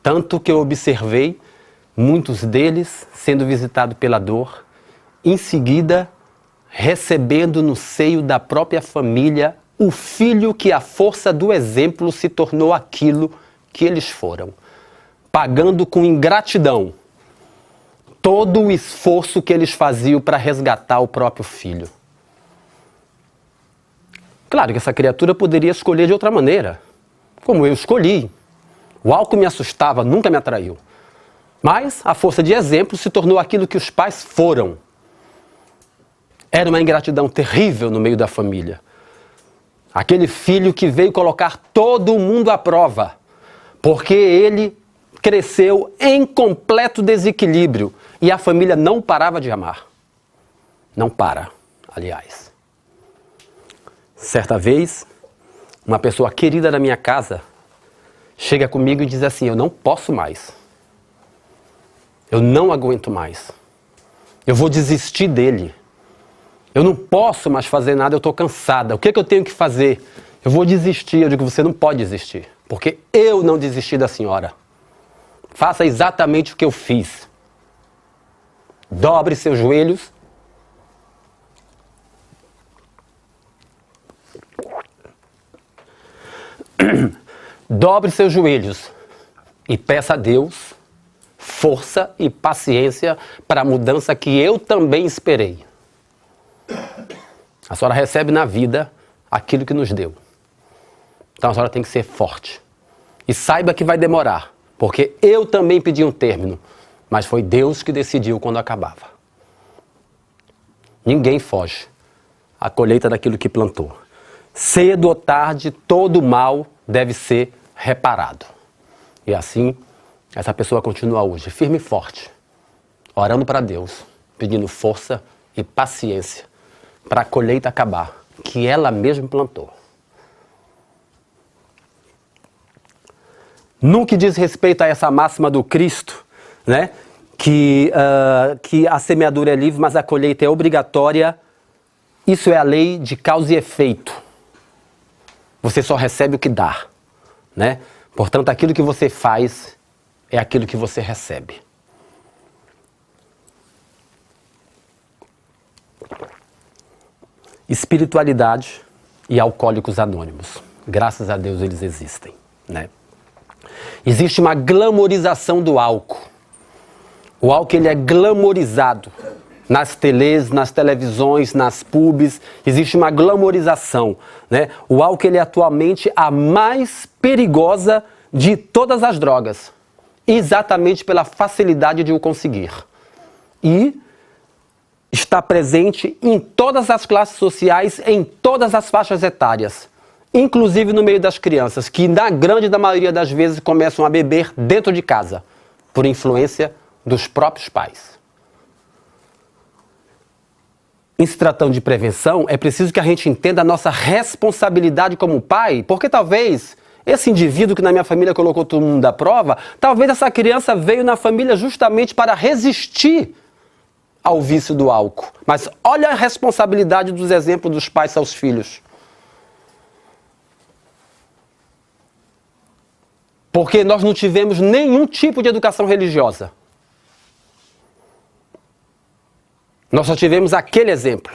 Tanto que eu observei muitos deles sendo visitados pela dor, em seguida recebendo no seio da própria família o filho que à força do exemplo se tornou aquilo que eles foram, pagando com ingratidão todo o esforço que eles faziam para resgatar o próprio filho. Claro que essa criatura poderia escolher de outra maneira, como eu escolhi. O álcool me assustava, nunca me atraiu. Mas a força de exemplo se tornou aquilo que os pais foram. Era uma ingratidão terrível no meio da família. Aquele filho que veio colocar todo mundo à prova, porque ele cresceu em completo desequilíbrio e a família não parava de amar. Não para, aliás. Certa vez, uma pessoa querida da minha casa chega comigo e diz assim: eu não posso mais. Eu não aguento mais. Eu vou desistir dele. Eu não posso mais fazer nada, eu estou cansada. O que eu tenho que fazer? Eu vou desistir. Eu digo: você não pode desistir, porque eu não desisti da senhora. Faça exatamente o que eu fiz. Dobre seus joelhos. Dobre seus joelhos e peça a Deus força e paciência para a mudança que eu também esperei. A senhora recebe na vida aquilo que nos deu. Então a senhora tem que ser forte. E saiba que vai demorar, porque eu também pedi um término, mas foi Deus que decidiu quando acabava. Ninguém foge à colheita daquilo que plantou. Cedo ou tarde, todo mal deve ser reparado. E assim, essa pessoa continua hoje, firme e forte, orando para Deus, pedindo força e paciência para a colheita acabar, que ela mesma plantou. No que diz respeito a essa máxima do Cristo, né, que a semeadura é livre, mas a colheita é obrigatória, isso é a lei de causa e efeito. Você só recebe o que dá, né? Portanto, aquilo que você faz é aquilo que você recebe. Espiritualidade e alcoólicos anônimos. Graças a Deus eles existem, né? Existe uma glamorização do álcool. O álcool ele é glamorizado. Nas telês, nas televisões, nas pubs, existe uma glamorização, né? O álcool ele é atualmente a mais perigosa de todas as drogas, exatamente pela facilidade de o conseguir. E está presente em todas as classes sociais, em todas as faixas etárias, inclusive no meio das crianças, que na grande da maioria das vezes começam a beber dentro de casa, por influência dos próprios pais. Em se tratando de prevenção, é preciso que a gente entenda a nossa responsabilidade como pai, porque talvez esse indivíduo que na minha família colocou todo mundo à prova, talvez essa criança veio na família justamente para resistir ao vício do álcool. Mas olha a responsabilidade dos exemplos dos pais aos filhos. Porque nós não tivemos nenhum tipo de educação religiosa. Nós só tivemos aquele exemplo.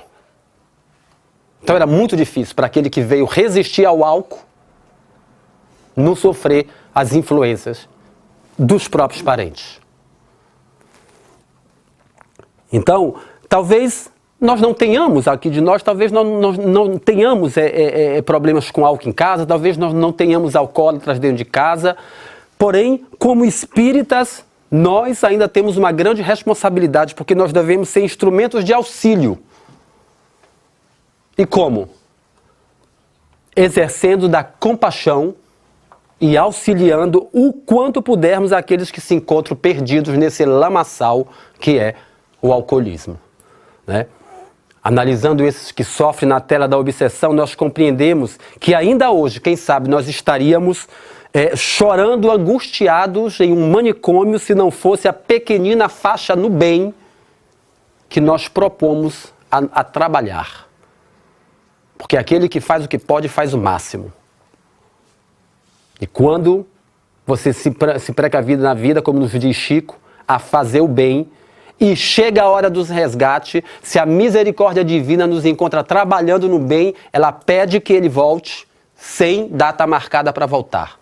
Então era muito difícil para aquele que veio resistir ao álcool não sofrer as influências dos próprios parentes. Então, talvez nós não tenhamos aqui de nós, talvez nós não tenhamos problemas com álcool em casa, talvez nós não tenhamos alcoólatras dentro de casa, porém, como espíritas, nós ainda temos uma grande responsabilidade, porque nós devemos ser instrumentos de auxílio. E como? Exercendo da compaixão e auxiliando o quanto pudermos aqueles que se encontram perdidos nesse lamaçal que é o alcoolismo, né? Analisando esses que sofrem na tela da obsessão, nós compreendemos que ainda hoje, quem sabe, nós estaríamos chorando, angustiados em um manicômio, se não fosse a pequenina faixa no bem que nós propomos a trabalhar. Porque aquele que faz o que pode, faz o máximo. E quando você se precavida na vida, como nos diz Chico, a fazer o bem, e chega a hora dos resgates, se a misericórdia divina nos encontra trabalhando no bem, ela pede que ele volte sem data marcada para voltar.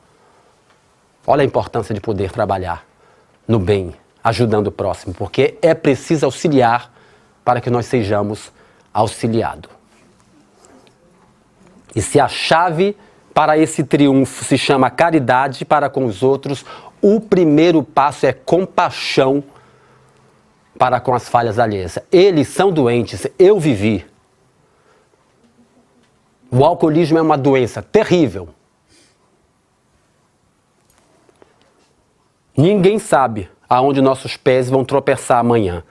Olha a importância de poder trabalhar no bem, ajudando o próximo, porque é preciso auxiliar para que nós sejamos auxiliados. E se a chave para esse triunfo se chama caridade para com os outros, o primeiro passo é compaixão para com as falhas alheias. Eles são doentes, eu vivi. O alcoolismo é uma doença terrível. Ninguém sabe aonde nossos pés vão tropeçar amanhã.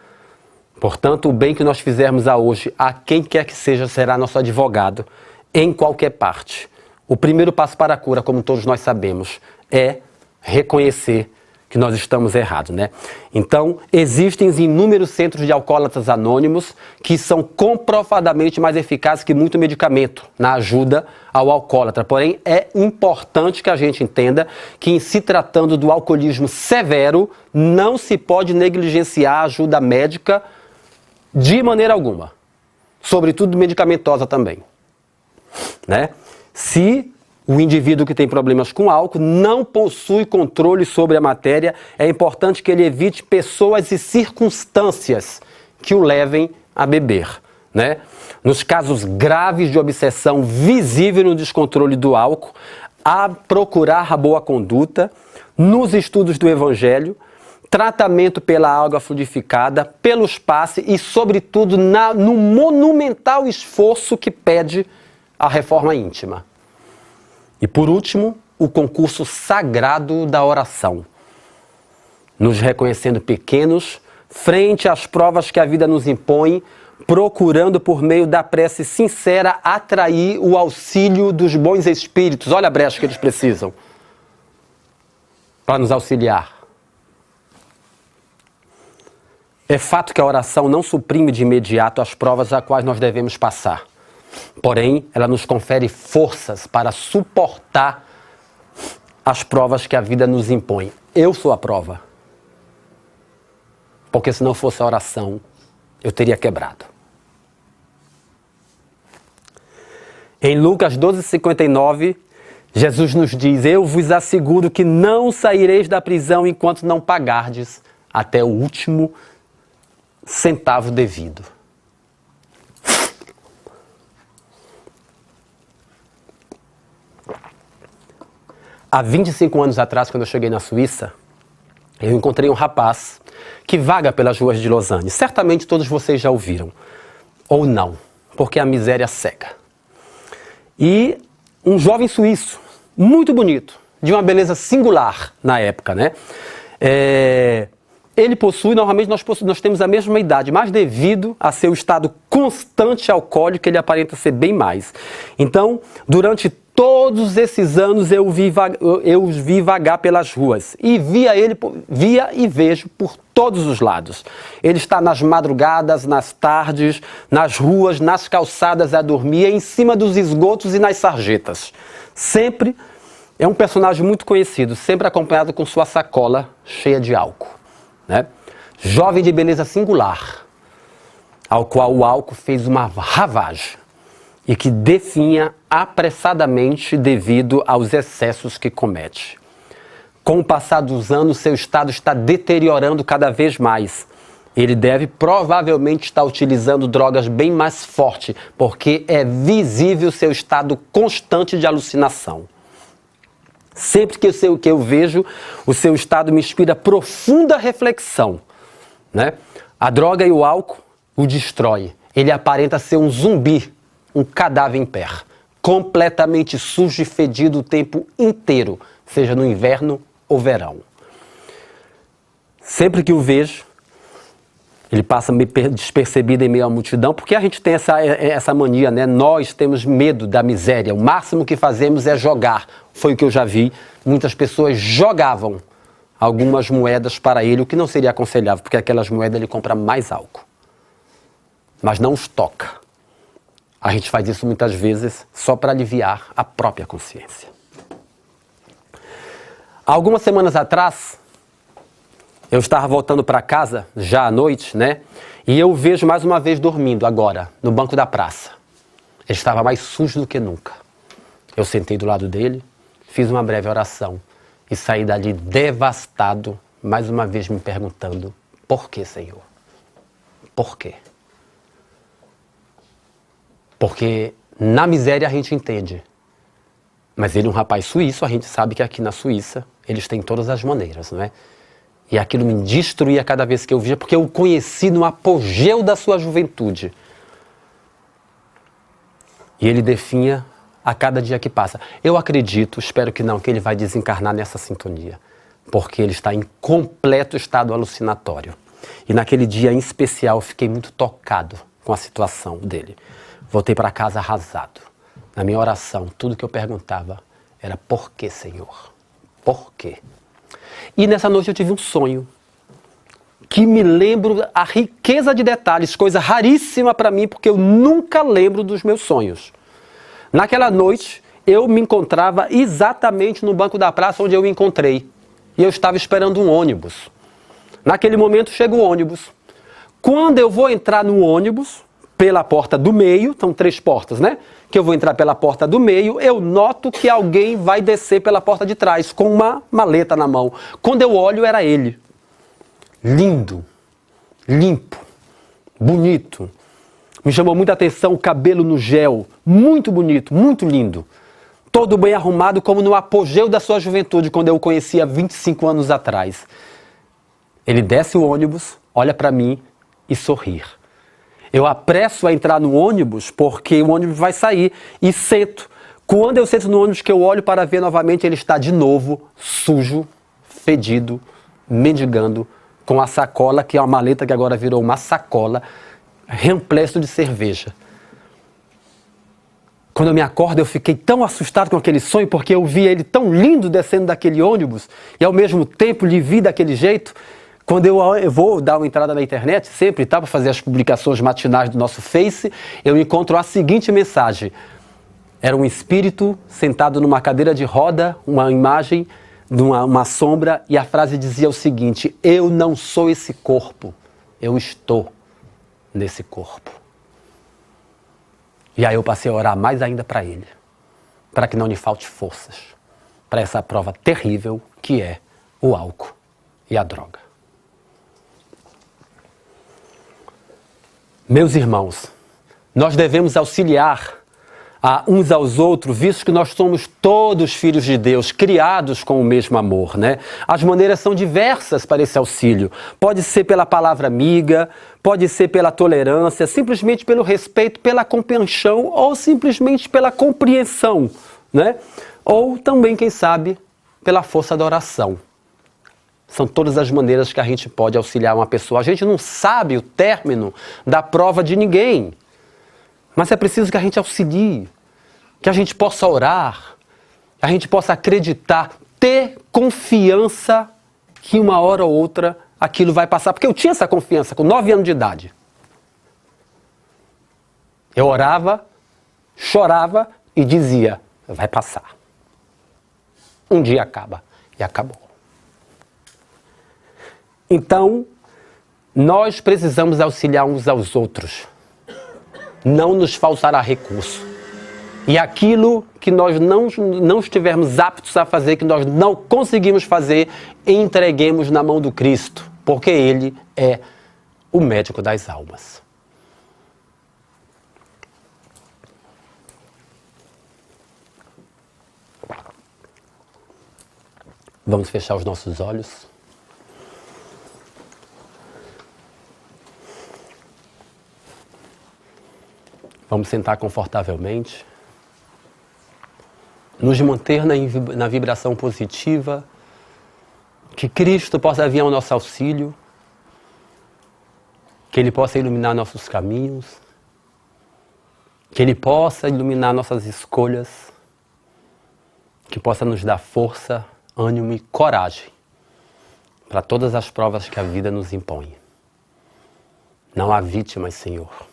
Portanto, o bem que nós fizermos a hoje, a quem quer que seja, será nosso advogado, em qualquer parte. O primeiro passo para a cura, como todos nós sabemos, é reconhecer que nós estamos errados, né? Então, existem inúmeros centros de alcoólatras anônimos que são comprovadamente mais eficazes que muito medicamento na ajuda ao alcoólatra. Porém, é importante que a gente entenda que, em se tratando do alcoolismo severo, não se pode negligenciar a ajuda médica de maneira alguma. Sobretudo medicamentosa também, né? Se o indivíduo que tem problemas com álcool não possui controle sobre a matéria, é importante que ele evite pessoas e circunstâncias que o levem a beber, né? Nos casos graves de obsessão visível no descontrole do álcool, a procurar a boa conduta, nos estudos do Evangelho, tratamento pela água fluidificada, pelos passes e, sobretudo, no monumental esforço que pede a reforma íntima. E por último, o concurso sagrado da oração, nos reconhecendo pequenos, frente às provas que a vida nos impõe, procurando por meio da prece sincera atrair o auxílio dos bons espíritos. Olha a brecha que eles precisam para nos auxiliar. É fato que a oração não suprime de imediato as provas a quais nós devemos passar. Porém, ela nos confere forças para suportar as provas que a vida nos impõe. Eu sou a prova. Porque se não fosse a oração, eu teria quebrado. Em Lucas 12:59, Jesus nos diz: eu vos asseguro que não saireis da prisão enquanto não pagardes até o último centavo devido. Há 25 anos atrás, quando eu cheguei na Suíça, eu encontrei um rapaz que vaga pelas ruas de Lausanne. Certamente todos vocês já ouviram, ou não, porque a miséria cega. E um jovem suíço, muito bonito, de uma beleza singular na época, né? Ele possui, normalmente nós temos a mesma idade, mas devido a seu estado constante alcoólico, ele aparenta ser bem mais. Então, durante todos esses anos eu os vi vagar pelas ruas e via e vejo por todos os lados. Ele está nas madrugadas, nas tardes, nas ruas, nas calçadas a dormir, em cima dos esgotos e nas sarjetas. Sempre é um personagem muito conhecido, sempre acompanhado com sua sacola cheia de álcool, né? Jovem de beleza singular, ao qual o álcool fez uma ravagem e que definha apressadamente devido aos excessos que comete. Com o passar dos anos, seu estado está deteriorando cada vez mais. Ele deve provavelmente estar utilizando drogas bem mais fortes, porque é visível seu estado constante de alucinação. Sempre que eu vejo, o seu estado me inspira profunda reflexão, né? A droga e o álcool o destrói. Ele aparenta ser um zumbi, um cadáver em pé, completamente sujo e fedido o tempo inteiro, seja no inverno ou verão. Sempre que o vejo, ele passa meio despercebido em meio à multidão, porque a gente tem essa mania, né? Nós temos medo da miséria, o máximo que fazemos é jogar. Foi o que eu já vi, muitas pessoas jogavam algumas moedas para ele, o que não seria aconselhável, porque aquelas moedas ele compra mais álcool, mas não os toca. A gente faz isso muitas vezes só para aliviar a própria consciência. Algumas semanas atrás, eu estava voltando para casa, já à noite, né? E eu o vejo mais uma vez dormindo agora, no banco da praça. Ele estava mais sujo do que nunca. Eu sentei do lado dele, fiz uma breve oração e saí dali devastado, mais uma vez me perguntando: por que, Senhor? Por quê? Porque na miséria a gente entende. Mas ele é um rapaz suíço, a gente sabe que aqui na Suíça eles têm todas as maneiras, não é? E aquilo me destruía cada vez que eu via, porque eu o conheci no apogeu da sua juventude. E ele definha a cada dia que passa. Eu acredito, espero que não, que ele vai desencarnar nessa sintonia, porque ele está em completo estado alucinatório. E naquele dia em especial eu fiquei muito tocado com a situação dele. Voltei para casa arrasado. Na minha oração, tudo que eu perguntava era: por que, Senhor? por quê. E nessa noite eu tive um sonho, que me lembro a riqueza de detalhes, coisa raríssima para mim, porque eu nunca lembro dos meus sonhos. Naquela noite, eu me encontrava exatamente no banco da praça onde eu me encontrei. E eu estava esperando um ônibus. Naquele momento chega o ônibus. Quando eu vou entrar no ônibus, pela porta do meio, são 3 portas, né? Que eu vou entrar pela porta do meio, eu noto que alguém vai descer pela porta de trás, com uma maleta na mão. Quando eu olho, era ele. Lindo, limpo, bonito. Me chamou muita atenção o cabelo no gel, muito bonito, muito lindo. Todo bem arrumado, como no apogeu da sua juventude, quando eu o conhecia 25 anos atrás. Ele desce o ônibus, olha para mim e sorri. Eu apresso a entrar no ônibus, porque o ônibus vai sair, e sento. Quando eu sento no ônibus, que eu olho para ver novamente, ele está de novo sujo, fedido, mendigando, com a sacola, que é uma maleta que agora virou uma sacola, repleto de cerveja. Quando eu me acordo, eu fiquei tão assustado com aquele sonho, porque eu vi ele tão lindo descendo daquele ônibus, e ao mesmo tempo lhe vi daquele jeito. Quando eu vou dar uma entrada na internet, sempre para fazer as publicações matinais do nosso Face, eu encontro a seguinte mensagem. Era um espírito sentado numa cadeira de roda, uma imagem de uma sombra, e a frase dizia o seguinte: eu não sou esse corpo, eu estou nesse corpo. E aí eu passei a orar mais ainda para ele, para que não lhe falte forças, para essa prova terrível que é o álcool e a droga. Meus irmãos, nós devemos auxiliar uns aos outros, visto que nós somos todos filhos de Deus, criados com o mesmo amor, né? As maneiras são diversas para esse auxílio. Pode ser pela palavra amiga, pode ser pela tolerância, simplesmente pelo respeito, pela compaixão ou simplesmente pela compreensão, né? Ou também, quem sabe, pela força da oração. São todas as maneiras que a gente pode auxiliar uma pessoa. A gente não sabe o término da prova de ninguém. Mas é preciso que a gente auxilie, que a gente possa orar, que a gente possa acreditar, ter confiança que uma hora ou outra aquilo vai passar. Porque eu tinha essa confiança com 9 anos de idade. Eu orava, chorava e dizia, vai passar. Um dia acaba. E acabou. Então, nós precisamos auxiliar uns aos outros. Não nos faltará recurso. E aquilo que nós não estivermos aptos a fazer, que nós não conseguimos fazer, entreguemos na mão do Cristo, porque Ele é o médico das almas. Vamos fechar os nossos olhos. Vamos sentar confortavelmente, nos manter na vibração positiva, que Cristo possa vir ao nosso auxílio, que Ele possa iluminar nossos caminhos, que Ele possa iluminar nossas escolhas, que possa nos dar força, ânimo e coragem para todas as provas que a vida nos impõe. Não há vítimas, Senhor.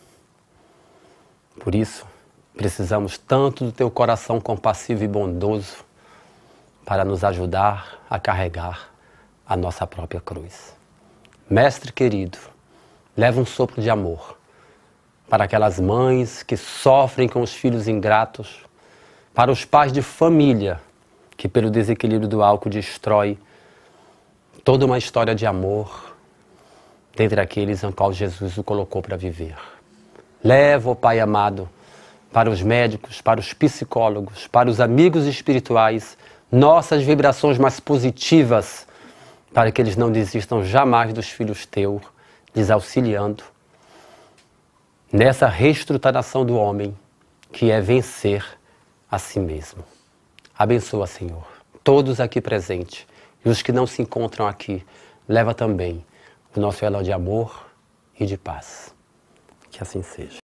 Por isso, precisamos tanto do Teu coração compassivo e bondoso para nos ajudar a carregar a nossa própria cruz. Mestre querido, leva um sopro de amor para aquelas mães que sofrem com os filhos ingratos, para os pais de família que pelo desequilíbrio do álcool destrói toda uma história de amor dentre aqueles em qual Jesus o colocou para viver. Leva, ó Pai amado, para os médicos, para os psicólogos, para os amigos espirituais, nossas vibrações mais positivas, para que eles não desistam jamais dos filhos teus, lhes auxiliando nessa reestruturação do homem, que é vencer a si mesmo. Abençoa, Senhor, todos aqui presentes e os que não se encontram aqui, leva também o nosso elo de amor e de paz. Que assim seja.